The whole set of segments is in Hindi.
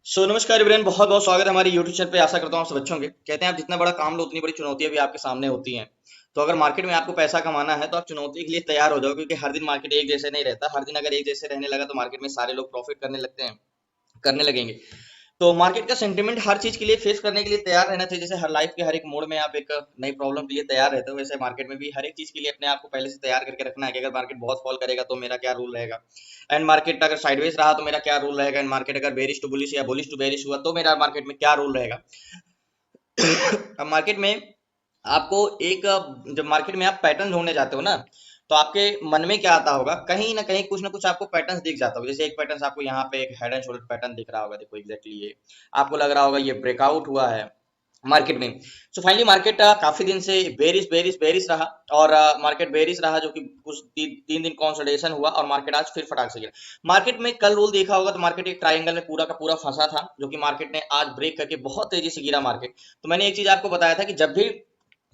नमस्कार इब्राहिम, बहुत बहुत स्वागत है हमारे यूट्यूब चैनल पे। आशा करता हूँ आप सब अच्छे होंगे। कहते हैं आप जितना बड़ा काम लो उतनी बड़ी चुनौतियां भी आपके सामने होती हैं। तो अगर मार्केट में आपको पैसा कमाना है तो आप चुनौती के लिए तैयार हो जाओ, क्योंकि हर दिन मार्केट एक जैसे नहीं रहता। हर दिन अगर एक जैसे रहने लगा तो मार्केट में सारे लोग प्रॉफिट करने लगेंगे। तो मार्केट का सेंटिमेंट हर चीज के लिए फेस करने के लिए तैयार रहना चाहिए। जैसे हर लाइफ के हर एक मोड़ में आप एक नई प्रॉब्लम के लिए तैयार रहते हो, वैसे मार्केट में भी हर एक चीज के लिए अपने आप को पहले से तैयार करके रखना है कि अगर मार्केट बहुत फॉल करेगा तो मेरा क्या रूल रहेगा, एंड मार्केट अगर साइडवेज रहा तो मेरा क्या रूल रहेगा, एंड मार्केट अगर बेरिश टू बुलिश या बुलिश टू बेरिश हुआ तो मेरा मार्केट में क्या रूल रहेगा। अब मार्केट में आपको एक जब मार्केट में आप पैटर्न ढूंढने जाते हो ना, तो आपके मन में क्या आता होगा, कहीं ना कुछ आपको पैटर्न्स दिख जाता होगा। जैसे एक पैटर्न आपको यहाँ पे एक हेड एंड शोल्डर पैटर्न दिख रहा होगा, देखो एग्जैक्टली ये आपको लग रहा होगा ये ब्रेकआउट हुआ है मार्केट में। सो फाइनली मार्केट काफी दिन से बेरिश बेरिश बेरिश रहा, और मार्केट बेरिश रहा, जो कि कुछ 3 दिन कंसोलिडेशन हुआ और मार्केट आज फिर फटाक से गिरा। मार्केट में कल रोल देखा होगा तो मार्केट एक ट्रायंगल में पूरा का पूरा फंसा था, जो कि मार्केट ने आज ब्रेक करके बहुत तेजी से गिरा मार्केट। तो मैंने एक चीज आपको बताया था कि जब भी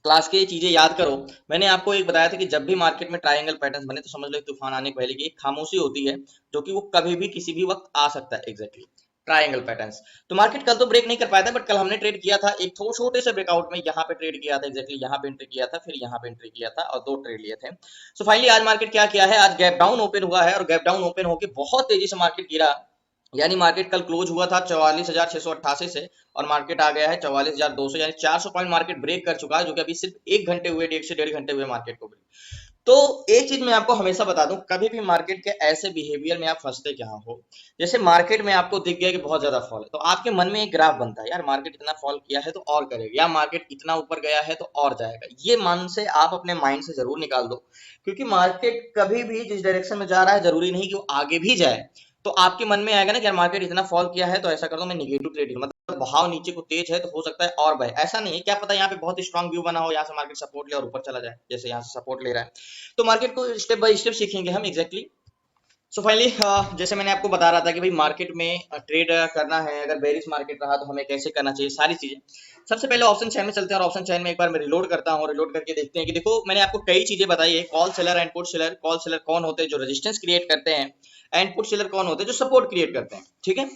क्लास के ये चीजें याद करो, मैंने आपको एक बताया था कि जब भी मार्केट में ट्रायंगल पैटर्न बने तो समझ लो एक तूफान आने के पहले की एक खामोशी होती है, जो कि वो कभी भी किसी भी वक्त आ सकता है। Exactly triangle patterns. तो मार्केट कल तो ब्रेक नहीं कर पाया था, बट कल हमने ट्रेड किया था एक थोड़े छोटे से ब्रेकआउट में, यहाँ पे ट्रेड किया था, एग्जैक्टली यहाँ पे एंट्री किया था, फिर यहाँ पे एंट्री किया था और 2 ट्रेड लिए थे। सो फाइनली आज मार्केट क्या किया है, आज गैप डाउन ओपन हुआ है, और गैप डाउन ओपन होकर बहुत तेजी से मार्केट गिरा। यानी मार्केट कल क्लोज हुआ था 44,688 से, और मार्केट आ गया है 44,200, यानी 400 पॉइंट मार्केट ब्रेक कर चुका है, जो कि अभी सिर्फ 1 घंटे हुए, 1 से 1.5 घंटे हुए मार्केट को ब्रेक। तो एक चीज मैं आपको हमेशा बता दूं, कभी भी मार्केट के ऐसे बिहेवियर में आप फंसते क्या हो। जैसे मार्केट में आपको दिख गया कि बहुत ज्यादा फॉल है, तो आपके मन में एक ग्राफ बनता है, यार मार्केट इतना फॉल किया है तो और करेगा, या मार्केट इतना ऊपर गया है तो और जाएगा। ये मन से आप अपने माइंड से जरूर निकाल दो, क्योंकि मार्केट कभी भी जिस डायरेक्शन में जा रहा है जरूरी नहीं कि वो आगे भी जाए। तो आपके मन में आएगा ना कि यार मार्केट इतना फॉल किया है तो ऐसा कर दो मैं निगेटिव ट्रेडिंग, मतलब बहाव नीचे को तेज है तो हो सकता है और बढ़े। ऐसा नहीं है, क्या पता यहाँ पे बहुत स्ट्रांग व्यू बना हो, यहाँ से मार्केट सपोर्ट ले और ऊपर चला जाए, जैसे यहाँ से सपोर्ट ले रहा है। तो मार्केट को स्टेप बाय स्टेप सीखेंगे हम। एग्जैक्टली सो फाइनली जैसे मैंने आपको बता रहा था कि भाई मार्केट में ट्रेड करना है, अगर बेरिश मार्केट रहा तो हमें कैसे करना चाहिए, सारी चीजें। सबसे पहले ऑप्शन चैन में चलते हैं, और ऑप्शन चैन में एक बार मैं रिलोड करता हूँ, रिलोड करके देखते हैं कि देखो मैंने आपको कई चीजें बताई है। Call seller and put seller. Call seller कौन होते हैं, जो रेजिस्टेंस क्रिएट करते हैं, एंड पुट सेलर कौन होते हैं, जो सपोर्ट क्रिएट करते हैं। ठीक है।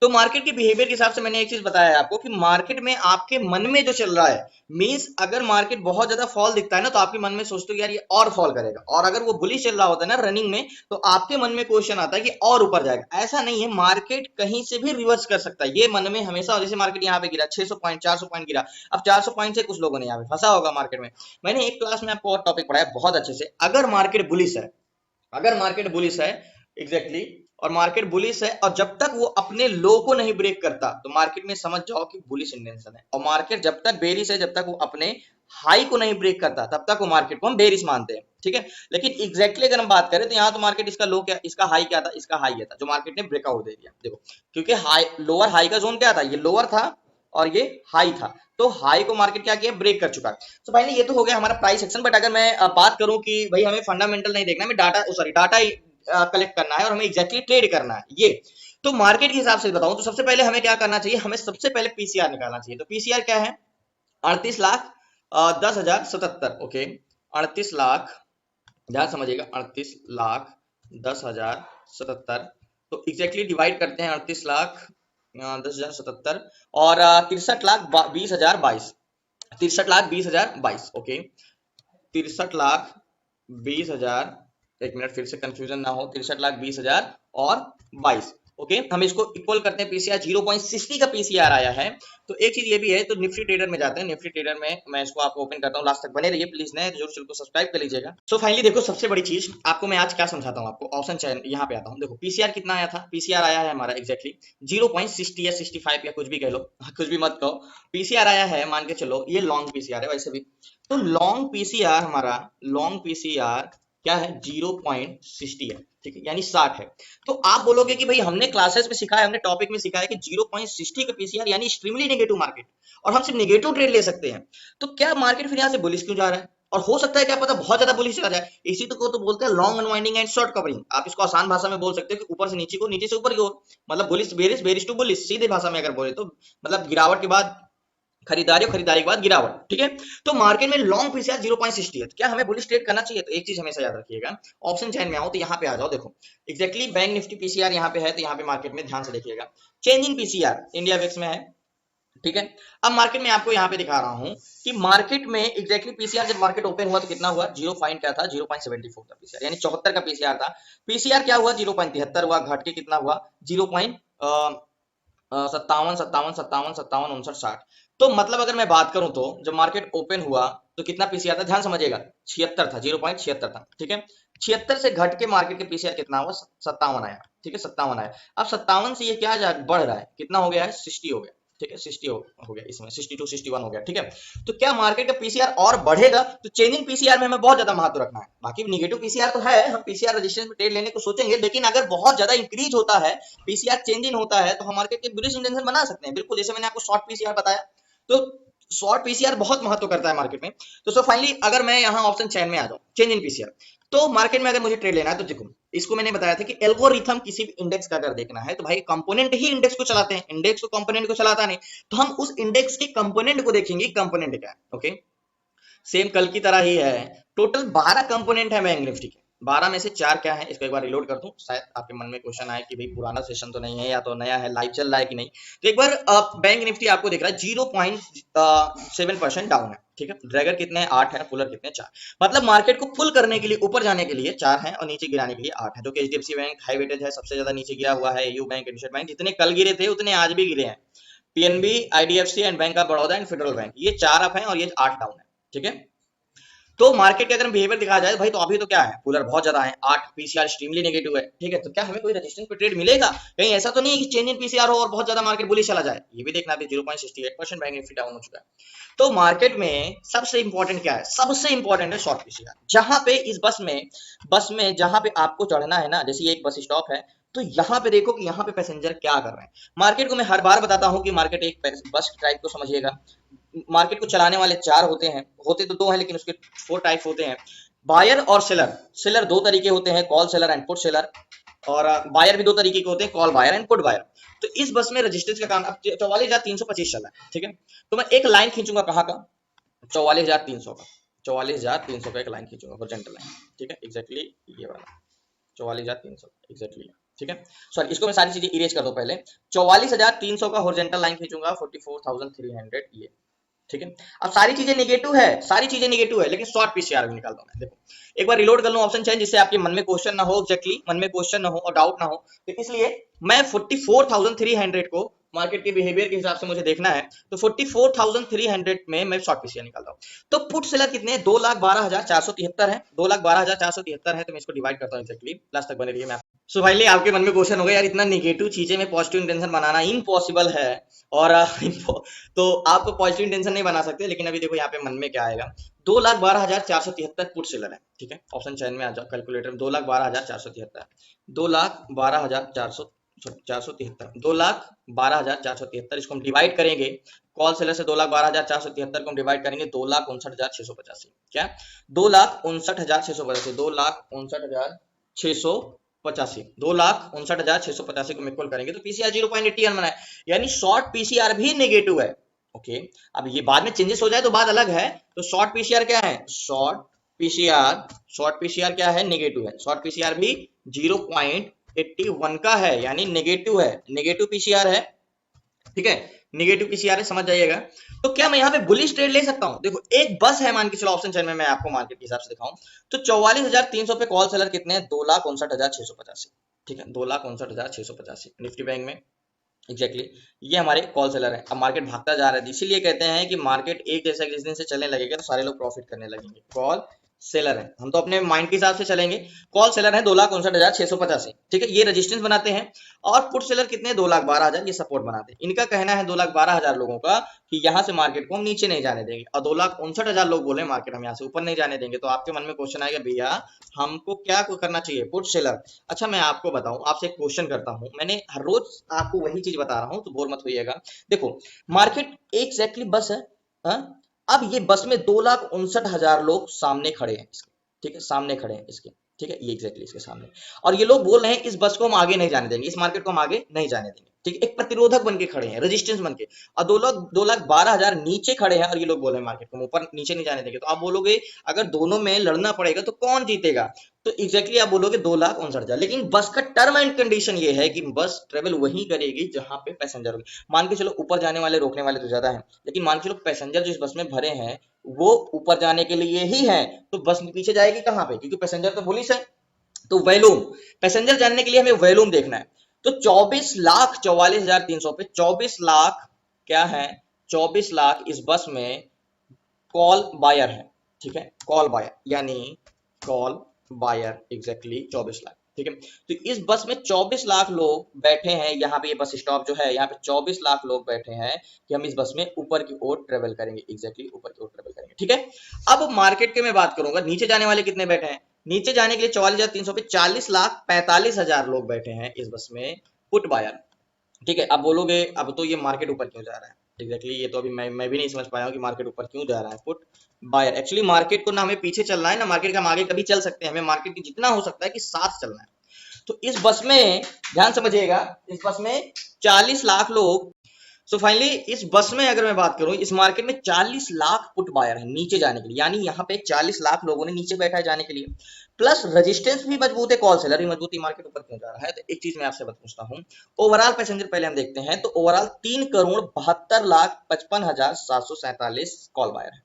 तो मार्केट के बिहेवियर के हिसाब से मैंने एक चीज बताया है आपको कि मार्केट में आपके मन में जो चल रहा है, मींस अगर मार्केट बहुत ज्यादा फॉल दिखता है ना, तो आपके मन में सोचते हो यार ये और फॉल करेगा, और अगर वो बुलिश चल रहा होता है ना रनिंग में, तो आपके मन में क्वेश्चन आता है कि और ऊपर जाएगा। ऐसा नहीं है, मार्केट कहीं से भी रिवर्स कर सकता है, ये मन में हमेशा। जैसे मार्केट यहाँ पे गिरा 600 पॉइंट, 400 पॉइंट गिरा, अब 400 पॉइंट से कुछ लोगों ने यहाँ पे फंसा होगा मार्केट में। मैंने एक क्लास में आपको और टॉपिक पढ़ाया बहुत अच्छे से। अगर मार्केट बुलिश है, अगर मार्केट बुलिश है, एग्जैक्टली और मार्केट बुलिश है, और जब तक वो अपने लो को नहीं ब्रेक करता तो मार्केट में समझ जाओ कि बुलिश इंटेंशन है। और मार्केट जब तक बेरिश है, जब तक वो अपने हाई को नहीं ब्रेक करता, तब तक वो मार्केट को हम बेरिश मानते हैं। ठीक है। लेकिन एग्जैक्टली अगर हम बात करें तो यहाँ तो मार्केट इसका लो क्या, इसका हाई क्या था, इसका हाई ये था जो मार्केट ने ब्रेकआउट दे दिया। देखो, क्योंकि हाई लोअर हाई का जोन क्या था, ये लोअर था और ये हाई था, तो हाई को मार्केट क्या किया, ब्रेक कर चुका है। तो फाइनली ये तो हो गया हमारा प्राइस सेक्शन। बट अगर मैं बात करूं कि भाई हमें फंडामेंटल नहीं देखना, हमें डाटा सॉरी डाटा कलेक्ट करना है और हमें एग्जैक्टली ट्रेड करना है ये। तो मार्केट के हिसाब से बताऊं तो सबसे पहले हमें क्या करना चाहिए, हमें सबसे पहले पीसीआर निकालना चाहिए। तो पीसीआर क्या है, 38,10,077। ओके, 38 लाख, ध्यान समझिएगा, 38,10,077। तो एग्जैक्टली डिवाइड करते हैं 38,10,077 और 63,20,022, 63,20,022। ओके, 63,20,000, एक मिनट फिर से कंफ्यूजन ना हो, 63,20,000 और 22। ओके, हम इसको इक्वल करते हैं, पीसीआर 0.60 का पीसीआर आया है। तो एक चीज ये भी है, तो निफ्टी ट्रेडर में जाते हैं, निफ्टी ट्रेडर में मैं इसको आपको ओपन करता हूँ, लास्ट तक बने रहिए प्लीज, नए जरूर चैनल को सब्सक्राइब कर लीजिएगा। सो फाइनली देखो, सबसे बड़ी चीज आपको मैं आज क्या समझाता हूँ, आपको ऑप्शन चैन यहाँ पे आता हूँ। देखो पीसीआर कितना आया था, पीसीआर आया है हमारा एग्जैक्टली 0.60 या 65 या कुछ भी कह लो, कुछ भी मत कहो, पीसीआर आया है, मान के चलो ये लॉन्ग पीसीआर है वैसे भी। तो लॉन्ग पीसीआर हमारा, लॉन्ग पीसीआर क्या है, 0.60 है। ठीक है, यानी 60 है। तो आप बोलोगे कि भाई हमने क्लासेस में सिखाया, हमने टॉपिक में सिखाया कि 0.60 का पीसीआर यानी एक्सट्रीमली नेगेटिव मार्केट, और हम सिर्फ नेगेटिव ट्रेड ले सकते हैं। तो क्या मार्केट फिर यहाँ से बुलिश क्यों जा रहा है, और हो सकता है क्या पता बहुत ज्यादा बुलिश चला जाए। इसी तो को तो बोलते हैं long unwinding and short covering. आप इसको आसान भाषा में बोल सकते हो कि ऊपर से नीचे को, नीचे से ऊपर की ओर, मतलब bullish bearish, bearish to bullish, सीधे भाषा में अगर बोले तो मतलब गिरावट के बाद खरीदारी और खरीदारी के बाद गिरावट, ठीक है। तो मार्केट में लॉन्ग पीसीआर 0.60 है, क्या हमें बुलिश ट्रेड करना चाहिए? तो एक चीज हमेशा याद रखिएगा, ऑप्शन चेन में आओ तो यहाँ पे आ जाओ, देखो एक्जैक्टली बैंक निफ्टी पीसीआर यहाँ पे है, तो यहाँ पे मार्केट में ध्यान से देखिएगा, change in PCR India VIX में है, ठीक है। अब मार्केट में आपको यहाँ पे दिखा रहा हूँ कि मार्केट में एक्जैक्टली पीसीआर जब मार्केट ओपन हुआ तो कितना हुआ, 0. क्या था, 0.74 था पीसीआर, यानी 74 का पीसीआर था। पीसीआर क्या हुआ, 0.73 हुआ, घट के कितना हुआ, 0.57 तो मतलब अगर मैं बात करूं तो जब मार्केट ओपन हुआ तो कितना पीसीआर था, ध्यान समझिएगा, 76 था, 0.76 था, ठीक है। 76 से घट के मार्केट के पीसीआर कितना हुआ, 57 आया, ठीक है, 57 आया। अब 57 से ये क्या बढ़ रहा है, कितना हो गया है, 60 हो गया, ठीक है, 60 हो गया, इसमें 62 61 हो गया, ठीक है। तो क्या मार्केट का पीसीआर और बढ़ेगा? तो चेंजिंग पीसीआर में हमें बहुत ज्यादा महत्व रखना है, बाकी निगेटिव पीसीआर तो है, हम पीसीआर रजिस्टेंस में ट्रेड लेने को सोचेंगे, लेकिन अगर बहुत ज्यादा इंक्रीज होता है, पीसीआर चेंजिंग होता है, तो हम मार्केट के बुलिश इंटेंशन बना सकते हैं, बिल्कुल जैसे मैंने आपको शॉर्ट पीसीआर बताया। तो शॉर्ट पीसीआर बहुत महत्व करता है मार्केट में। तो सो फाइनली अगर मैं यहाँ ऑप्शन चेन में आ जाऊँ, चेंज इन पीसीआर, तो मार्केट में अगर मुझे ट्रेड लेना है तो देखो, इसको मैंने बताया था कि एल्गोरिथम किसी भी इंडेक्स का अगर देखना है तो भाई कंपोनेंट ही इंडेक्स को चलाते हैं, इंडेक्स को कंपोनेंट को चलाता नहीं, तो हम उस इंडेक्स के कंपोनेंट को देखेंगे, कंपोनेंट क्या है, ओके। सेम कल की तरह ही है, टोटल 12 कंपोनेंट है बैंक निफ्टी के, 12 में से 4 क्या है, इसको एक बार रिलोड कर दूं, शायद आपके मन में क्वेश्चन आए कि भाई पुराना सेशन तो नहीं है या तो नया है, लाइव चल रहा है कि नहीं। तो एक बार बैंक निफ्टी आपको दिख रहा है 0.7% डाउन है, ठीक है। ड्रैगर कितने हैं, 8 है, पुलर कितने, 4। मतलब मार्केट को पुल करने के लिए, ऊपर जाने के लिए 4 है और नीचे गिराने के लिए 8 है, जो कि एचडीएफसी बैंक हाई वेटेज है, सबसे ज्यादा नीचे गिरा हुआ है। यू बैंक, इंडसइंड बैंक जितने कल गिरे थे उतने आज भी गिरे हैं। PNB, IDFC and bank of Baroda and federal bank, ये 4 अप है और ये 8 डाउन है, ठीक है। तो मार्केट के अगर बिहेवियर दिखा जाए भाई, तो अभी तो क्या है, पुलर बहुत ज्यादा है, 8 पीसीआर एक्सट्रीमली नेगेटिव है, ठीक है। तो क्या हमें कोई रेजिस्टेंस पे ट्रेड मिलेगा? कहीं ऐसा तो नहीं है कि चेंज इन पीसीआर हो और बहुत ज्यादा मार्केट बुलिश चला जाए, ये भी देखना भी 0.68% बैंक निफ्टी डाउन हो चुका है। तो मार्केट में सबसे इंपॉर्टेंट क्या है, सबसे इंपॉर्टेंट है शॉर्ट पीसीआर। जहां पे इस बस में जहां पे आपको चढ़ना है ना, जैसे ये एक बस स्टॉप है, तो यहाँ पे देखो कि यहाँ पे पैसेंजर क्या कर रहे हैं। मार्केट को मैं हर बार बताता हूँ कि मार्केट एक बस टाइप को समझिएगा, मार्केट को चलाने वाले 4 होते हैं, होते तो 2 हैं लेकिन उसके 4 टाइप होते हैं, बायर और सेलर। सेलर 2 तरीके होते हैं, call seller and put seller, और बायर भी 2 तरीके के होते हैं, call buyer and put buyer. तो इस बस में रजिस्टेंस का काम, अब 44,325 चल रहा है, ठीक है। तो मैं एक लाइन खींचूंगा, कहाँ का, 44,300 का, 44,300 का एक लाइन खींचूंगा, हॉरिजॉन्टल लाइन, ठीक है, एग्जैक्टली ये वाला 44,300 एग्जैक्टली, ठीक है। सॉरी, इसको मैं सारी चीजें इरेज कर दो पहले, 44,300 का हॉरिजॉन्टल लाइन खींचूंगा, 44,300 ये, ठीक है। अब सारी चीजें नेगेटिव है, सारी चीजें नेगेटिव है, लेकिन शॉर्ट पीसीआर भी निकालता हूं मैं, देखो एक बार रिलोड कर लूं ऑप्शन चेंज, जिससे आपके मन में क्वेश्चन ना हो, एग्जैक्टली मन में क्वेश्चन ना हो और डाउट ना हो। तो इसलिए मैं 44,300 को मार्केट के बिहेवियर के हिसाब से मुझे देखना है, तो 44,300 में मैं शॉर्ट पीसीआर निकालता हूं। तो पुट सेलर कितने हैं, 2,12,473 है, 2,12,473 है, तो मैं इसको डिवाइड करता हूं एग्जैक्टली, लास्ट तक बने रहिए। मैं सो भाई आपके मन में क्वेश्चन होगा, यार इतना नेगेटिव चीजें में पॉजिटिव इंटेंशन बनाना इम्पॉसिबल है, और तो आपको पॉजिटिव इंटेंशन नहीं बना सकते, लेकिन अभी देखो यहाँ पे मन में क्या आएगा, 2,12,473 पुट सेलर है, ठीक है। ऑप्शन चयन में आ जाओ, कैलकुलेटर में 2,12,473, 2,12,473, 2,12,473, इसको हम डिवाइड करेंगे, कॉल सेलर से 2,12,473 को हम डिवाइड करेंगे 2,59,685, क्या 2,59,685, 2,59,685, 2,59,685 को इक्वल करेंगे तो पीसीआर 0.81 बना है, यानी शॉर्ट पीसीआर भी नेगेटिव है, ओके। अब ये बाद में चेंजेस हो जाए तो बात अलग है। तो शॉर्ट पीसीआर क्या है, शॉर्ट पीसीआर क्या है, नेगेटिव है, शॉर्ट पीसीआर भी 0.81 का है, यानी नेगेटिव है, नेगेटिव पीसीआर है, ठीक है, नेगेटिव पीसीआर है, समझ जाइएगा। तो क्या मैं यहाँ पे बुलिश ट्रेड ले सकता हूँ? देखो एक बस है, मान के चलो ऑप्शन चेन में मैं आपको मार्केट के हिसाब से दिखाऊं, तो 44,300 पे कॉल सेलर कितने हैं, 2,59,685, ठीक है, 2,59,685 निफ्टी बैंक में, एग्जैक्टली ये हमारे कॉल सेलर है। अब मार्केट भागता जा रहा है, इसीलिए कहते हैं कि मार्केट एक जैसा जिस दिन से चलने लगेगा तो सारे लोग प्रॉफिट करने लगेंगे। कॉल सेलर है, हम तो अपने माइंड के हिसाब से चलेंगे, कॉल सेलर है 2,59,685, ठीक है, ये रेजिस्टेंस बनाते हैं, और पुट सेलर कितने, 2,12,000, ये सपोर्ट बनाते हैं। इनका कहना है 2,12,000 लोगों का कि यहाँ से मार्केट को हम नीचे नहीं जाने देंगे, और 2,59,000 लोग बोले मार्केट हम यहाँ से ऊपर नहीं जाने देंगे। तो आपके मन में क्वेश्चन आएगा, भैया हमको क्या करना चाहिए, पुट सेलर। अच्छा मैं आपको बताऊं, आपसे एक क्वेश्चन करता हूं, मैंने हर रोज आपको वही चीज बता रहा हूं, तो बोर मत होइएगा। देखो मार्केट एग्जैक्टली बस है, हाँ? अब ये बस में 2,59,000 लोग सामने खड़े हैं इसके, ठीक है, सामने खड़े हैं इसके, ठीक है, ये एग्जैक्टली इसके सामने, और ये लोग बोल रहे हैं इस बस को हम आगे नहीं जाने देंगे, इस मार्केट को हम आगे नहीं जाने देंगे। ठीक है, एक प्रतिरोधक बन के खड़े हैं, रेजिस्टेंस बन के, और 2,12,000 नीचे खड़े हैं और ये लोग बोल रहे हैं मार्केट को ऊपर नीचे नहीं जाने देंगे। तो आप बोलोगे अगर दोनों में लड़ना पड़ेगा तो कौन जीतेगा, तो एग्जैक्टली आप बोलोगे 2,59,000। लेकिन बस का टर्म एंड कंडीशन ये है कि बस ट्रेवल वही करेगी जहां पे पैसेंजर होंगे। मान के चलो ऊपर जाने वाले रोकने वाले तो ज्यादा है, लेकिन मान के चलो पैसेंजर जिस बस में भरे हैं वो ऊपर जाने के लिए ही है, तो बस पीछे जाएगी कहां पे, क्योंकि पैसेंजर तो पुलिस है। तो वैल्यूम, पैसेंजर जानने के लिए हमें वैल्यूम देखना है। तो 24,44,300 पे 24 लाख क्या है, 24 लाख इस बस में कॉल बायर है। ठीक है, कॉल बायर यानी कॉल बायर एग्जैक्टली 24 लाख। ठीक है, तो इस बस में 24 लाख लोग बैठे हैं, यहाँ पे ये बस स्टॉप जो है यहाँ पे 24 लाख लोग बैठे हैं कि हम इस बस में ऊपर की ओर ट्रेवल करेंगे, एग्जैक्टली ऊपर की ओर ट्रेवल करेंगे। ठीक है, अब मार्केट के मैं बात करूंगा, नीचे जाने वाले कितने बैठे हैं, नीचे जाने के लिए 44,300 पे 40,45,000 लोग बैठे हैं इस बस में, पुट बायर। ठीक है, अब बोलोगे अब तो ये मार्केट ऊपर क्यों जा रहा है, एग्जैक्टली ये तो अभी मैं भी नहीं समझ पाया हूँ कि मार्केट ऊपर क्यों जा रहा है। पुट बायर, एक्चुअली मार्केट को ना हमें पीछे चलना है ना मार्केट का हम आगे कभी चल सकते हैं, हमें मार्केट की जितना हो सकता है कि साथ चलना है। तो इस बस में ध्यान समझिएगा, इस बस में 40 लाख लोग। सो फाइनली इस बस में अगर मैं बात करूं, इस मार्केट में 40 लाख पुट बायर है नीचे जाने के लिए, यानी यहाँ पे 40 लाख लोगों ने नीचे बैठा है जाने के लिए, प्लस रेजिस्टेंस भी मजबूत है, कॉल सेलर भी मजबूत है, मार्केट ऊपर क्यों जा रहा है। तो एक चीज मैं आपसे पूछता हूँ, ओवरऑल पैसेंजर पहले हम देखते हैं, तो ओवरऑल 3,72,55,747 कॉल बायर है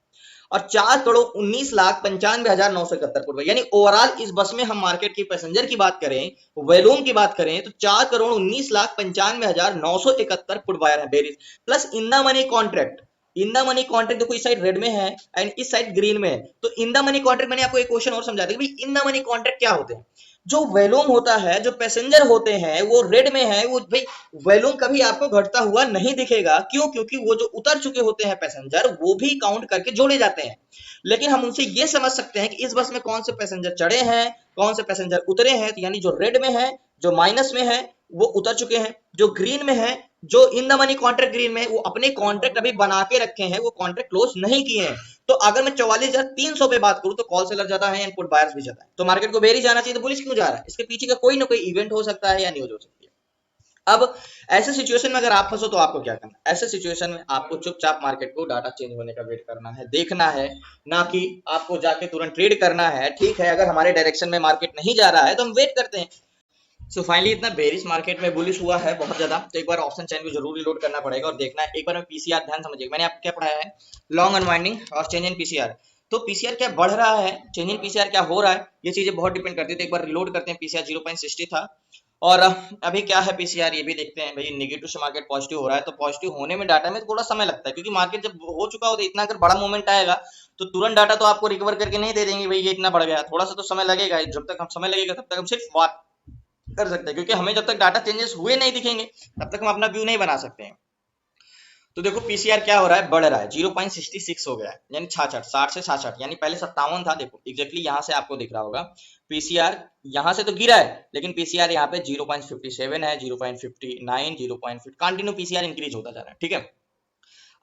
और 4,19,95,971 फुटबॉल, यानी ओवरऑल इस बस में हम मार्केट की पैसेंजर की बात करें, वॉल्यूम की बात करें तो 4,19,95,971 फुटबॉल है berries, plus in the money contract. In the money contract देखो, इस साइड रेड में है एंड इस साइड ग्रीन में है। तो इन द मनी कॉन्ट्रैक्ट मैंने आपको एक क्वेश्चन और समझा दिया कि इन द मनी कॉन्ट्रैक्ट क्या होते हैं। जो वॉल्यूम होता है, जो पैसेंजर होते हैं वो रेड में है, वो भाई वॉल्यूम कभी आपको घटता हुआ नहीं दिखेगा, क्यों, क्योंकि वो जो उतर चुके होते हैं पैसेंजर वो भी काउंट करके जोड़े जाते हैं। लेकिन हम उनसे ये समझ सकते हैं कि इस बस में कौन से पैसेंजर चढ़े हैं, कौन से पैसेंजर उतरे हैं, तो यानी जो रेड में है, जो माइनस में है वो उतर चुके हैं, जो ग्रीन में है, जो इन द मनी कॉन्ट्रैक्ट ग्रीन में, वो अपने कॉन्ट्रैक्ट अभी बना के रखे हैं, वो कॉन्ट्रैक्ट क्लोज नहीं किए हैं। तो अगर मैं 44,300 पे बात करूं तो कॉल सेलर ज्यादा है, इनपुट बायर्स भी ज्यादा है, तो मार्केट को बेरी जाना चाहिए, तो पुलिस क्यों जा रहा है, इसके पीछे का कोई ना कोई इवेंट हो सकता है या न्यूज हो सकती है। अब ऐसे सिचुएशन में अगर आप फंसो तो आपको क्या करना है, ऐसे सिचुएशन में आपको चुपचाप मार्केट को डाटा चेंज होने का वेट करना है, देखना है, ना कि आपको जाके तुरंत ट्रेड करना है। ठीक है, अगर हमारे डायरेक्शन में मार्केट नहीं जा रहा है तो हम वेट करते हैं। सो फाइनली इतना बेरिश मार्केट में बुलिश हुआ है बहुत ज्यादा, तो एक बार ऑप्शन चेन को जरूर लोड करना पड़ेगा और देखना है। एक बार में पीसीआर ध्यान समझिए, मैंने आपको क्या पढ़ाया है, लॉन्ग अनवाइंडिंग और चेंज इन पीसीआर। तो पीसीआर क्या बढ़ रहा है, चेंज इन पीसीआर क्या हो रहा है, ये चीजें बहुत डिपेंड करती है। तो एक बार रिलोड करते हैं, पीसीआर 0.60 था और अभी क्या है पीसीआर ये भी देखते हैं। भाई नेगेटिव से मार्केट पॉजिटिव हो रहा है, तो पॉजिटिव होने में डाटा में थोड़ा समय लगता है, क्योंकि मार्केट जब हो चुका हो तो इतना अगर बड़ा मूवमेंट आएगा तो तुरंत डाटा तो आपको रिकवर करके नहीं दे देंगे, भाई ये इतना बढ़ गया, थोड़ा सा तो समय लगेगा। जब तक हम समय लगेगा तब तक हम सिर्फ बात कर सकते हैं, क्योंकि हमें जब तक डाटा चेंजेस हुए नहीं दिखेंगे तब तक हम अपना व्यू नहीं बना सकते हैं। तो देखो पीसीआर क्या हो रहा है, बढ़ रहा है, 0.66 हो गया है, यानी 66, 60 से 66, यानी पहले 57 था। देखो एग्जैक्टली यहाँ से आपको दिख रहा होगा पीसीआर यहाँ से तो गिरा है, लेकिन पीसीआर यहाँ पे 0.57 है, 0.59, 0.50 कंटिन्यू पीसीआर इंक्रीज होता जा रहा है। ठीक है,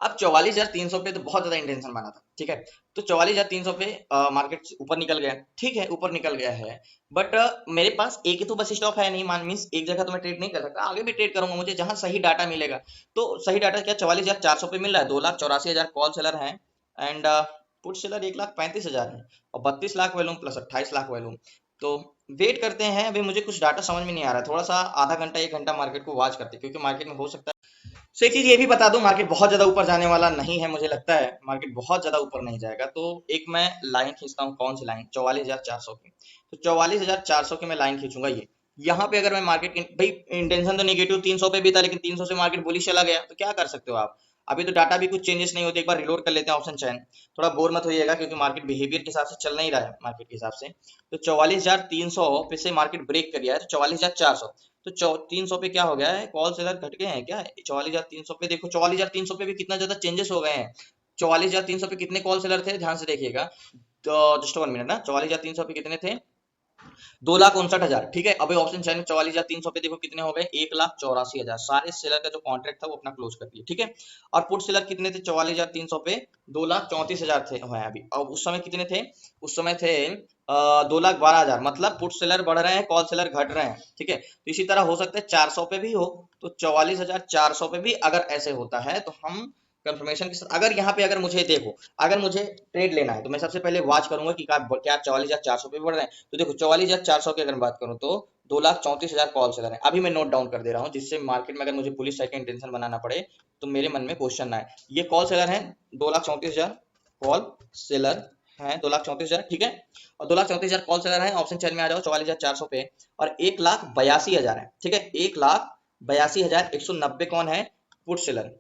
अब 44,300 पे तो बहुत ज्यादा इंटेंशन बना था। ठीक है, तो 44,300 पे मार्केट ऊपर निकल गया, ठीक है ऊपर निकल गया है, बट मेरे पास एक ही तो बस स्टॉप है नहीं, मान मीन्स एक जगह तो मैं ट्रेड नहीं कर सकता, आगे भी ट्रेड करूंगा, मुझे जहां सही डाटा मिलेगा। तो सही डाटा क्या 44,400 पे मिल रहा है, 2,84,000 कॉल सेलर है एंड पुट सेलर 1,35,000 है और 32 lakh volume plus 28 lakh volume. तो वेट करते हैं, अभी मुझे कुछ डाटा समझ में नहीं आ रहा है, थोड़ा सा आधा घंटा 1 घंटा मार्केट को वॉच करते हैं, क्योंकि मार्केट में हो सकता है। सो एक चीज ये भी बता दूं, मार्केट बहुत ज्यादा ऊपर जाने वाला नहीं है, मुझे लगता है मार्केट बहुत ज्यादा ऊपर नहीं जाएगा। तो एक मैं लाइन खींचता हूँ, कौन सी लाइन, 44,400 की। तो 44,400 की मैं लाइन खींचूंगा, ये यहाँ पे अगर मैं मार्केट भाई इंटेंशन तो नेगेटिव 300 पे भी था, लेकिन 300 से मार्केट बुलिश चला गया, तो क्या कर सकते हो आप, अभी तो डाटा भी कुछ चेंजेस नहीं होते। एक बार रिलोड कर लेते हैं ऑप्शन चैन, थोड़ा बोर मत होइएगा, क्योंकि मार्केट बिहेवियर के हिसाब से चल नहीं रहा है मार्केट के हिसाब से। तो 44,300 पे से मार्केट ब्रेक कर गया है, तो 44,400, तो 300 पे क्या हो गया है, कॉल सेलर घट गए हैं क्या 44,300 पे। देखो 44,300 पे भी कितना ज्यादा चेंजेस हो गए हैं, 44,300 पे कितने कॉल सेलर थे ध्यान से देखिएगा, तो जस्ट 1 मिनट ना, 44,300 पे कितने थे, 2,59,000। ठीक है, अभी ऑप्शन चैन 44,300 पे देखो कितने हो गए, 1,84,000, सारे सेलर का जो कॉन्ट्रैक्ट था वो अपना क्लोज कर दिया। ठीक है, और पुट सेलर कितने थे 44,300 पे, 2,34,000 थे हैं अभी, और उस समय कितने थे, उस समय थे 2,12,000, मतलब पुट सेलर बढ़ रहे हैं, कॉल सेलर घट रहे हैं, ठीक है। तो इसी तरह हो सकता है 400 पे भी हो, तो 44,400 पे भी अगर ऐसे होता है तो हम कंफर्मेशन के साथ, अगर यहाँ पे अगर मुझे देखो, अगर मुझे ट्रेड लेना है तो मैं सबसे पहले वॉच करूंगा कि क्या 44,400 पे बढ़ रहे हैं। तो देखो 44,400 की अगर मैं बात करूँ तो 2,34,000 कॉल सेलर है। अभी मैं नोट डाउन कर दे रहा हूँ, जिससे मार्केट में अगर मुझे पुलिस साइड का इंटेंशन बनाना पड़े तो मेरे मन में क्वेश्चन ना आए। ये कॉल सेलर है 2,34,000 कॉल सेलर है, 2,34,000, ठीक है। और 2,34,000 कॉल सेलर है, ऑप्शन चेन में आ जाओ 44,400 पे। और 1,82,000 है, ठीक है, 1,82,190 कौन है? पुट सेलर,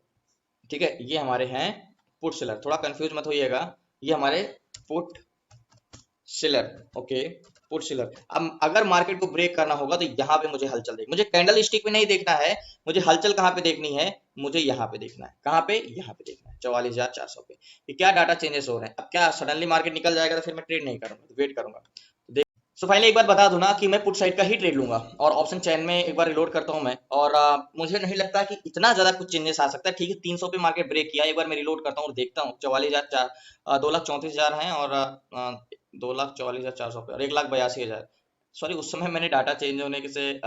ठीक है। ये हमारे हैं पुट सेलर, थोड़ा कंफ्यूज मत होइएगा, ये हमारे put seller, okay, put seller. अब अगर मार्केट को ब्रेक करना होगा तो यहाँ पे मुझे हलचल देखनी, मुझे कैंडल स्टिक पे नहीं देखना है, मुझे हलचल कहाँ पे देखनी है? मुझे यहाँ पे देखना है। कहाँ पे? यहाँ पे देखना है 44,400 पे कि क्या डाटा चेंजेस हो रहे हैं। अब क्या सडनली मार्केट निकल जाएगा तो फिर मैं ट्रेड नहीं करूंगा, तो वेट करूंगा। सो फाइनली एक बार बता दूं ना कि मैं पुट साइड का ही ट्रेड लूंगा, और ऑप्शन चैन में एक बार रिलोड करता हूं मैं, और मुझे नहीं लगता कि इतना ज्यादा कुछ चेंजेस आ सकता है। ठीक है, 300 पे मार्केट ब्रेक किया, एक बार मैं रिलोड करता हूँ और देखता हूँ 44,000, 2,34,000 है, और 2,44,400 पे, और 1,82,000। सॉरी, उस समय मैंने डाटा चेंज होने के से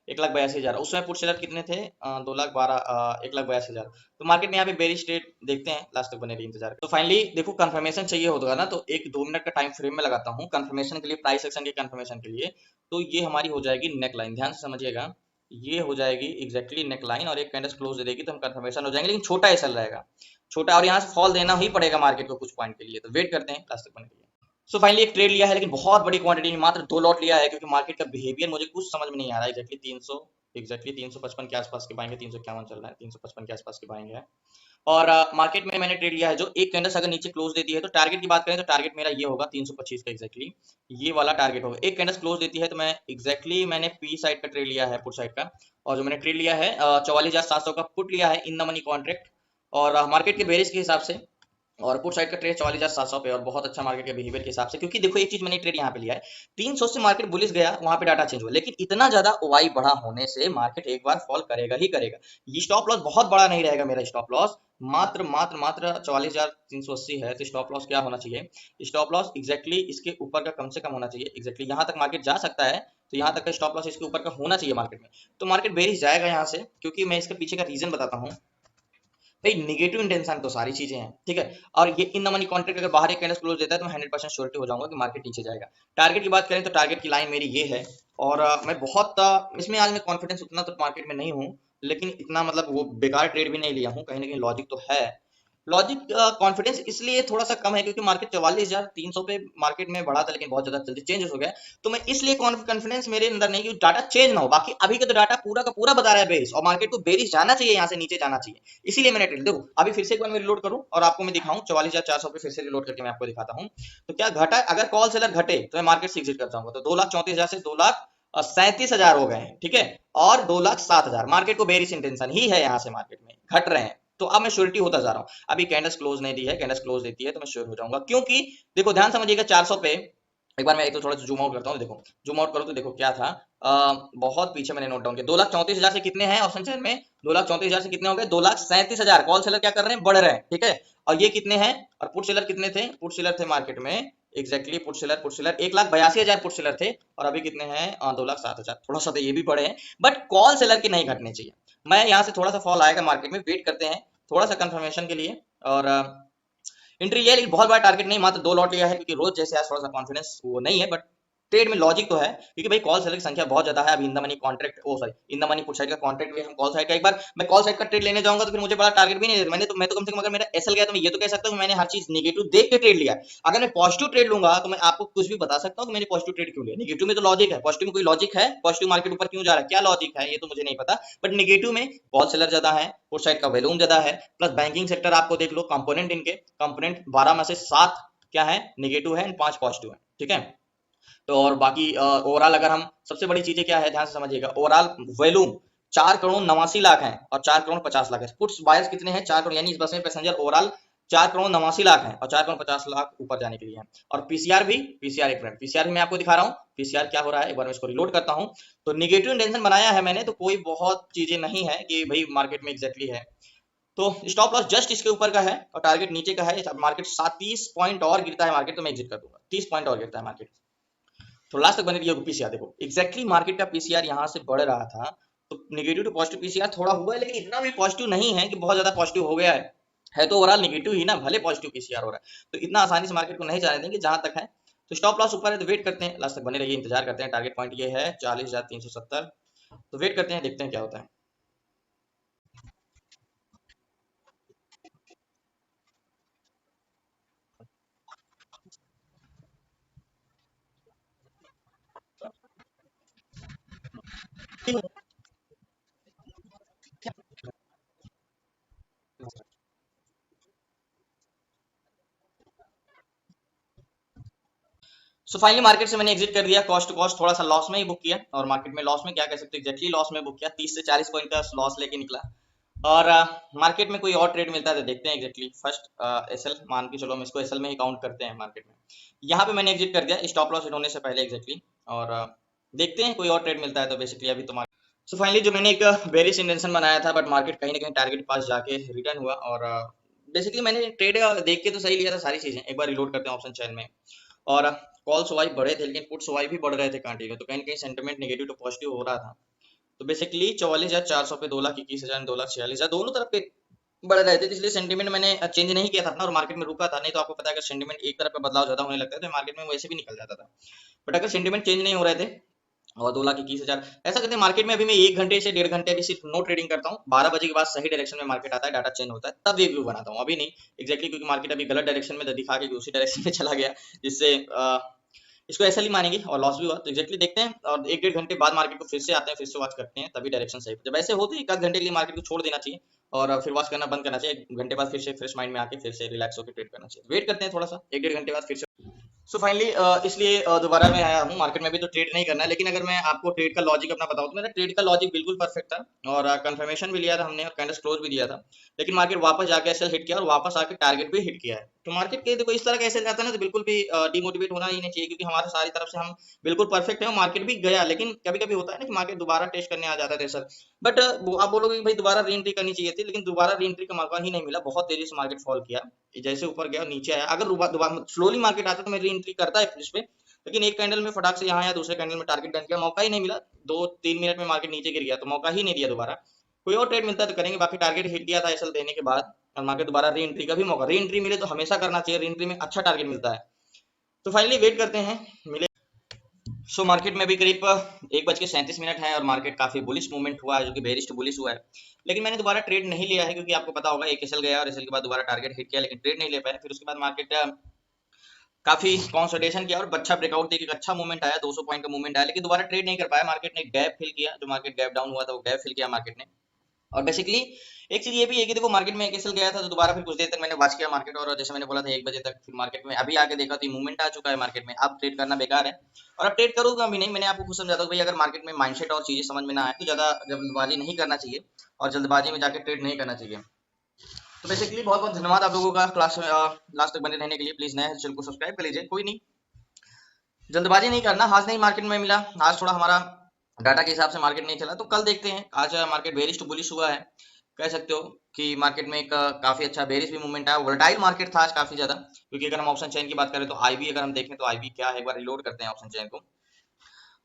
1,82,000, उस समय पुट सेलर कितने थे? 1,82,000। तो मार्केट में यहाँ पे बेरिश ट्रेड देखते हैं, लास्ट तक बने रही इंतजार। तो फाइनली देखो, कंफर्मेशन चाहिए होगा ना, तो 1-2 मिनट का टाइम फ्रेम में लगाता हूँ कंफर्मेशन के लिए, प्राइस एक्शन के कंफर्मेशन के लिए। तो ये हमारी हो जाएगी नेक लाइन, ध्यान से समझिएगा, ये हो जाएगी एग्जैक्टली नेक लाइन, और एक कैंडल क्लोज दे देगी तो हम कंफर्मेशन हो जाएंगे, लेकिन छोटा एसएल रहेगा, छोटा, और यहाँ से फॉल देना ही पड़ेगा मार्केट को कुछ पॉइंट के लिए। तो वेट करते हैं लास्ट तक बनने के लिए। सो फाइनली एक ट्रेड लिया है, लेकिन बहुत बड़ी क्वांटिटी में, मात्र 2 लॉट लिया है, क्योंकि मार्केट का बिहेवियर मुझे कुछ समझ में नहीं आ रहा है। एग्जैक्टली 355 के आसपास के बाएंगे, 351 चल रहा है, 355 के आसपास के बाएंगे है। और मार्केट में मैंने ट्रेड लिया है जो एक कैंडल अगर नीचे क्लोज देती है, तो टारगेट की बात करें तो टारगेट मेरा ये होगा 325 का, एग्जैक्टली ये वाला टारगेट होगा। एक कैंडल क्लोज देती है तो मैं एग्जैक्टली मैंने पी साइड का ट्रेड लिया है, पुट साइड का, और जो मैंने ट्रेड लिया है 44,700 का पुट लिया है इन द मनी कॉन्ट्रैक्ट, और मार्केट के बेरिश के हिसाब से, और पुट साइड का ट्रेड 44,700 पे, और बहुत अच्छा मार्केट के बिहेवियर के हिसाब से। क्योंकि देखो एक चीज मैंने ट्रेड यहाँ पे लिया है, 300 से मार्केट बुलिश गया, वहां पे डाटा चेंज हुआ, लेकिन इतना ज्यादा ओवाई बढ़ा होने से मार्केट एक बार फॉल करेगा ही करेगा। ये स्टॉप लॉस बहुत बड़ा नहीं रहेगा, मेरा स्टॉप लॉस मात्र मात्र मात्र 44,380 है। तो स्टॉप लॉस क्या होना चाहिए? स्टॉप लॉस एग्जैक्टली इसके ऊपर का कम से कम होना चाहिए, एग्जैक्टली यहाँ तक मार्केट जा सकता है, तो यहाँ तक का स्टॉप लॉस इसके ऊपर का होना चाहिए मार्केट में। तो मार्केट बेरिश जाएगा यहाँ से, क्योंकि मैं इसके पीछे का रीजन बताता हूँ भाई। निगेटिव इंटेंशन तो सारी चीजें हैं, ठीक है। और ये इन द मनी कॉन्ट्रैक्ट अगर बाहर एक कैंडल क्लोज देता है तो मैं 100% श्योरिटी हो जाऊंगा कि मार्केट नीचे जाएगा। टारगेट की बात करें तो टारगेट की लाइन मेरी ये है, और मैं बहुत इसमें आज मैं कॉन्फिडेंस उतना तो मार्केट में नहीं हूँ, लेकिन इतना मतलब वो बेकार ट्रेड भी नहीं लिया हूँ, कहीं ना कहीं लॉजिक तो है। लॉजिक कॉन्फिडेंस इसलिए थोड़ा सा कम है क्योंकि मार्केट 44,300 पे मार्केट में बढ़ा था, लेकिन बहुत ज्यादा जल्दी चेंजेस हो गया। तो मैं इसलिए कॉन्फिडेंस मेरे अंदर नहीं कि डाटा चेंज ना हो, बाकी अभी का तो डाटा पूरा का पूरा बता रहा है बेरिश, और मार्केट को बेरिश जाना चाहिए, यहाँ से नीचे जाना चाहिए, इसीलिए मैंने ट्रेड। देखो अभी फिर से एक बार मैं रिलोड करूं और आपको मैं दिखाऊं 44,400 पे फिर से रिलोड करके मैं आपको दिखाता हूं। तो क्या घटा? अगर कॉल सेलर घटे तो मैं मार्केट से एग्जिट कर जाऊंगा, तो 2,34,000 से 2,37,000 हो गए हैं, ठीक है। और 2,07,000 मार्केट को बेरिश इंटेंशन ही है, यहाँ से मार्केट में घट रहे हैं, तो अब मैं श्योरिटी होता जा रहा हूँ। अभी कैंडल्स क्लोज नहीं दी है, कैंडल्स क्लोज देती है तो मैं श्योर हो जाऊंगा, क्योंकि देखो ध्यान समझिएगा 400 पे एक बार मैं एक तो थोड़ा जूम आउट करता हूँ। देखो जूम आउट करो तो देखो क्या था, बहुत पीछे मैंने नोट डाउन किया। 2,34,000 से कितने हैं ऑप्शन चेन में? 2,34,000 से कितने हो गए? 2,37,000 कॉल सेलर क्या कर रहे हैं? बढ़ रहे हैं, ठीक है। और ये कितने हैं? और पुट सेलर कितने थे? पुट सेलर थे मार्केट में exactly put seller 1,82,000 put seller थे, और अभी कितने हैं? 2,07,000। थोड़ा सा तो ये भी बढ़े हैं, बट कॉल सेलर के नहीं घटने चाहिए। मैं यहाँ से थोड़ा सा फॉल आएगा मार्केट में, वेट करते हैं थोड़ा सा कंफर्मेशन के लिए। और एंट्री लिया, लेकिन बहुत बड़ा टारगेट नहीं, मात्र 2 लॉट लिया है, क्योंकि रोज जैसे आज थोड़ा सा कॉन्फिडेंस वो नहीं है, बट ट्रेड में लॉजिक तो है, क्योंकि भाई कॉल सेलर की संख्या बहुत ज्यादा है। अब in the money contract, oh sorry, in the money put side का कॉन्ट्रैक्ट भी हम कॉल साइड का, एक बार मैं कॉल साइड का ट्रेड लेने जाऊंगा तो फिर मुझे बड़ा टारगेट भी नहीं देता। मैं तो कम से कम अगर मेरा एसएल गया तो मैं ये तो कह सकता हूँ कि मैंने हर चीज नेगेटिव देख के ट्रेड लिया। अगर मैं पॉजिटिव ट्रेड लूंगा तो मैं आपको कुछ भी बता सकता हूँ कि मैंने पॉजिटिव ट्रेड क्यों लिया। नेगेटिव में तो लॉजिक है, पॉजिटिव में कोई लॉजिक है? पॉजिटिव मार्केट ऊपर क्यों जा रहा है, क्या लॉजिक है, ये तो मुझे नहीं पता। बट नेगेटिव में कॉल सेलर ज्यादा है, पुट साइड का वॉल्यूम ज्यादा है, प्लस बैंकिंग सेक्टर आपको देख लो, कंपोनेंट इनके कंपोनेंट 12 में से 7 क्या है? नेगेटिव है, 5 पॉजिटिव है, ठीक है। तो और बाकी ओवरऑल अगर हम, सबसे बड़ी चीजें क्या है ध्यान से समझिएगा, ओवरऑल वॉल्यूम 4,89,00,000 है और 4,50,00,000 है। पुट्स बायर्स कितने हैं? 4 करोड़, यानी इस बस में पैसेंजर ओवरऑल 4,89,00,000 है और 4,50,00,000 ऊपर जाने के लिए है। और पीसीआर भी, पीसीआर एक मिनट, पीसीआर भी मैं आपको दिखा रहा हूँ, पीसीआर क्या हो रहा है, एक बार मैं इसको रिलोड करता हूँ। तो निगेटिव इंटेंशन बनाया है मैंने, तो कोई बहुत चीजें नहीं है कि भाई मार्केट में एग्जैक्टली है। तो स्टॉप लॉस जस्ट इसके ऊपर का है और टारगेट नीचे का है। मार्केट 30 पॉइंट और गिरता है मार्केट तो मैं एग्जिट कर दूंगा। 30 पॉइंट और गिरता है मार्केट तो लास्ट तक बने रहिए। पीसीआर देखो एग्जैक्टली मार्केट का पीसीआर यहाँ से बढ़ रहा था तो नेगेटिव टू पॉजिटिव पीसीआर थोड़ा हुआ है, लेकिन इतना भी पॉजिटिव नहीं है कि बहुत ज्यादा पॉजिटिव हो गया है तो ओवरऑल नेगेटिव ही ना, भले पॉजिटिव पीसीआर हो रहा है। तो इतना आसानी से मार्केट को नहीं जाने देंगे जहां तक है। तो स्टॉप लॉस ऊपर है तो वेट करते हैं, लास्ट तक बने रहिए, इंतजार करते हैं। टारगेट पॉइंट ये है 40,370, तो वेट करते हैं, देखते हैं क्या होता है। सो फाइनली मार्केट से मैंने एग्जिट कर दिया, कॉस्ट टू कॉस्ट थोड़ा सा लॉस में ही बुक किया। और मार्केट में लॉस में क्या कह सकते हैं, एग्जैक्टली लॉस में बुक किया, 30 से 40 पॉइंट का लॉस लेके निकला। और मार्केट में कोई और ट्रेड मिलता है तो देखते हैं। एग्जैक्टली फर्स्ट एसएल मान के चलो, हम इसको एसएल में ही काउंट करते हैं मार्केट में। यहाँ पे मैंने एग्जिट कर दिया स्टॉप लॉस हिट होने से पहले एग्जैक्टली। और देखते हैं कोई और ट्रेड मिलता है तो बेसिकली अभी तो सो फाइनली जो मैंने एक बेरिश इंटेंशन बनाया था, बट मार्केट कहीं ना कहीं टारगेट पास जाके रिटर्न हुआ। और बेसिकली मैंने ट्रेड देख के तो सही लिया था सारी चीजें। एक बार रिलोड करते हैं ऑप्शन चैन में। और कॉल स्वाइप बढ़े थे लेकिन पुट स्वाइप भी बढ़ रहे थे कंटिन्यू, तो कहीं ना कहीं सेंटिमेंट नेगेटिव टू पॉजिटिव हो रहा था। तो बेसिकली 44,400 पे 2,21,000 2,46,000 दोनों तरफ पे बढ़ रहे थे, तो इसलिए सेंटीमेंट मैंने चेंज नहीं किया था अपना और मार्केट में रुका था। नहीं तो आपको पता है अगर सेंटीमेंट एक तरफ पे बदलाव ज्यादा होने लगता है तो मार्केट में वैसे भी निकल जाता था। बट अगर सेंटीमेंट चेंज नहीं हो रहे थे और 2,21,000 ऐसा करते हैं मार्केट में। अभी मैं 1 घंटे से 1.5 घंटे अभी सिर्फ नो ट्रेडिंग करता हूँ। 12 बजे के बाद सही डायरेक्शन में मार्केट आता है, डाटा चेंज होता है, तब एक व्यू बनाता हूँ, अभी नहीं एग्जैक्टली क्योंकि मार्केट अभी गलत डायरेक्शन में दिखा के उसी डायरेक्शन में चला गया, जिससे इसको ऐसा ही मानेंगे और लॉस भी हुआ। तो एग्जैक्टली देखते हैं और 1-1.5 घंटे बाद मार्केट को फिर से आते हैं, फिर से वॉच करते हैं, तभी डायरेक्शन सही। जब ऐसे होते हैं 1 आध घंटे के लिए मार्केट को छोड़ देना चाहिए और फिर वॉच करना बंद करना चाहिए। 1 घंटे बाद फिर से फ्रेश माइंड में आके फिर से रिलैक्स होकर ट्रेड करना चाहिए। वेट करते हैं थोड़ा सा, 1-1.5 घंटे बाद फिर से। सो फाइनली इसलिए दोबारा मैं आया हूँ मार्केट में। भी तो ट्रेड नहीं करना है, लेकिन अगर मैं आपको ट्रेड का लॉजिक अपना बताऊँ तो मेरा ट्रेड का लॉजिक बिल्कुल परफेक्ट था और कंफर्मेशन भी लिया था हमने और कैंडल क्लोज भी दिया था। लेकिन मार्केट वापस जाके एसएल हिट किया और वापस आके टारगेट भी हिट किया है। तो मार्केट के देखो इस तरह का एसएल जाता है ना तो बिल्कुल भी डिमोटिवेट होना ही नहीं चाहिए, क्योंकि हमारे सारी तरफ से हम बिल्कुल परफेक्ट है और मार्केट भी गया। लेकिन कभी कभी होता है ना कि मार्केट दोबारा टेस्ट करने आ जाता है एसएल, बट आप बोलोगे कि भाई दोबारा री एंट्री करनी चाहिए थी, लेकिन दोबारा री एंट्री का मौका ही नहीं मिला। बहुत तेजी से मार्केट फॉल किया, जैसे ऊपर गया नीचे आया। अगर दोबारा स्लोली मार्केट आता तो मैं री एंट्री करता है इस पे, लेकिन एक कैंडल में फटाक से यहाँ या दूसरे कैंडल में टारगेट डन किया, मौका ही नहीं मिला। 2-3 मिनट में मार्केट नीचे गिर गया तो मौका ही नहीं दिया दोबारा। कोई और ट्रेड मिलता है तो करेंगे, बाकी टारगेट हिट किया था एसएल देने के बाद और मार्केट दोबारा री एंट्री का भी मौका, री एंट्री मिले तो हमेशा करना चाहिए, री एंट्री में अच्छा टारगेट मिलता है। तो फाइनली वेट करते हैं मिले। सो मार्केट में भी करीब 1:37 है और मार्केट काफी बुलिश मूवमेंट हुआ है, जो कि बेरिश टू बुलिश हुआ है। लेकिन मैंने दोबारा ट्रेड नहीं लिया है क्योंकि आपको पता होगा एक एसएल गया और एसएल के बाद दोबारा टारगेट हिट किया, लेकिन ट्रेड नहीं ले पाया। फिर उसके बाद मार्केट काफी कंसोलिडेशन किया और अच्छा ब्रेकआउट देखिए, अच्छा मूवमेंट आया, 200 पॉइंट का मूवमेंट आया, लेकिन दोबारा ट्रेड नहीं कर पाया। मार्केट ने गैप फिल किया, जो मार्केट गैप डाउन हुआ था वो गैप फिल किया मार्केट ने। और बेसिकली एक चीज ये भी है कि देखो मार्केट में एक एसएल गया था तो दोबारा फिर कुछ देर तक मैंने वॉच किया मार्केट, और जैसे मैंने बोला था 1 बजे तक, फिर मार्केट में अभी आके देखा तो मूवमेंट आ चुका है मार्केट में। अब ट्रेड करना बेकार है और अब ट्रेड करूंगा भी नहीं। मैंने आपको खुद समझाता हूँ भाई, अगर मार्केट में माइंडसेट और चीजें समझ में ना आए तो ज्यादा जल्दबाजी नहीं करना चाहिए और जल्दबाजी में जाकर ट्रेड नहीं करना चाहिए। तो बेसिकली बहुत बहुत धन्यवाद आप लोगों का क्लास में लास्ट तक बने रहने के लिए। प्लीज नए चैनल को सब्सक्राइब कर लीजिए। कोई नहीं, जल्दबाजी नहीं करना। आज नहीं मार्केट में मिला, आज थोड़ा हमारा डाटा के हिसाब से मार्केट नहीं चला, तो कल देखते हैं। आज मार्केट बेरिश टू बुलिश हुआ है, कह सकते हो कि मार्केट में एक काफी अच्छा बेरिश भी मूवमेंट आया। वोलेटाइल मार्केट था आज काफी ज्यादा, क्योंकि अगर हम ऑप्शन चेन की बात करें तो आईबी अगर हम देखें तो आईबी क्या है, एक बार रिलोड करते हैं ऑप्शन चेन को।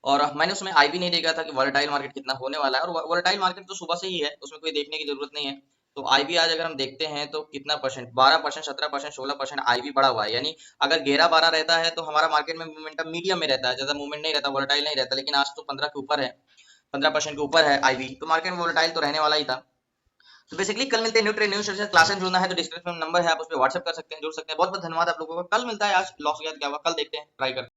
और मैंने उसमें आईबी नहीं देखा था कि वोलेटाइल मार्केट कितना होने वाला है, और वोलेटाइल मार्केट तो सुबह से ही है, उसमें कोई देखने की जरूरत नहीं है। तो आईबी आज अगर हम देखते हैं तो कितना परसेंट, 12%, 17%, 16% आईबी बढ़ा हुआ है। यानी अगर 11-12 रहता है तो हमारा मार्केट में मोमेंटम मीडियम में रहता है, ज्यादा मूवमेंट नहीं रहता, वोलेटाइल नहीं रहता। लेकिन आज तो 15 के ऊपर है, 15% के ऊपर है आईबी, तो मार्केट में वोलेटाइल तो रहने वाला ही था। तो बेसिकली कल मिलते हैं new trade new session. Classes जुड़ना है तो डिस्क्रिप्शन में नंबर है, आप उस पर व्हाट्सएप कर सकते हैं, जुड़ सकते हैं। बहुत बहुत धन्यवाद आप लोगों का। कल मिलता है, आज लॉस याद क्या हुआ कल देखते हैं, ट्राई करते हैं।